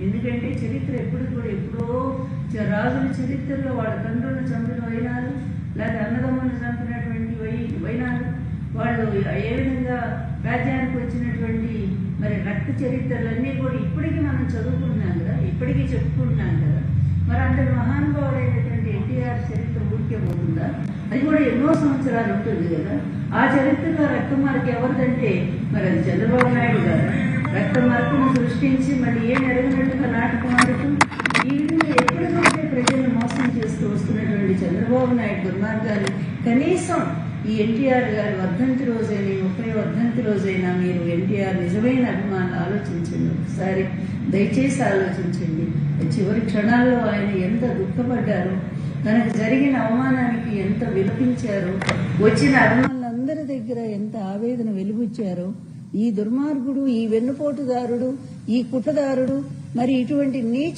ఎందుకంటే చరిత్ర ఎప్పుడు కూడా ఎప్పుడో రాజుల చరిత్రలో వాళ్ళ తండ్రులను చంపిన వైనాలు, లేదా అన్నదమ్ములను చంపినటువంటి వైనాలు, వాళ్ళు ఏ విధంగా రాజ్యానికి వచ్చినటువంటి మరి రక్త చరిత్రలన్నీ కూడా ఇప్పటికీ మనం చదువుకుంటున్నాం కదా, ఇప్పటికీ చెప్పుకుంటున్నాం కదా. మరి అంతటి మహానుభావుడైనటువంటి ఎన్టీఆర్ చరిత్ర ఊరికే పోతుందా? అది కూడా ఎన్నో సంవత్సరాలు ఉంటుంది కదా. ఆ చరిత్రలో రక్త మార్కు ఎవరిదంటే మరి అది చంద్రబాబు నాయుడు గారు. రక్త మార్కును సృష్టించి మళ్ళీ ఏం ఎరగినట్టుగా నాటకం ఆడుతూ ఈ విధంగా ఎప్పటికంటే ప్రజలను మోసం చేస్తూ వస్తున్నటువంటి చంద్రబాబు నాయుడు దుర్మార్గాన్ని కనీసం ఈ ఎన్టీఆర్ గారి వర్ధంతి రోజైనా 30వ వర్ధంతి రోజైనా మీరు ఎన్టీఆర్ నిజమైన అభిమానులు ఆలోచించండి. ఒకసారి దయచేసి ఆలోచించండి. చివరి క్షణాల్లో ఆయన ఎంత దుఃఖపడ్డారో, తనకు జరిగిన అవమానానికి ఎంత విలపించారో, వచ్చిన అభిమానులందరి దగ్గర ఎంత ఆవేదన వెలిబుచ్చారో. ఈ దుర్మార్గుడు, ఈ వెన్నుపోటుదారుడు, ఈ కుట్రదారుడు, మరి ఇటువంటి నీచ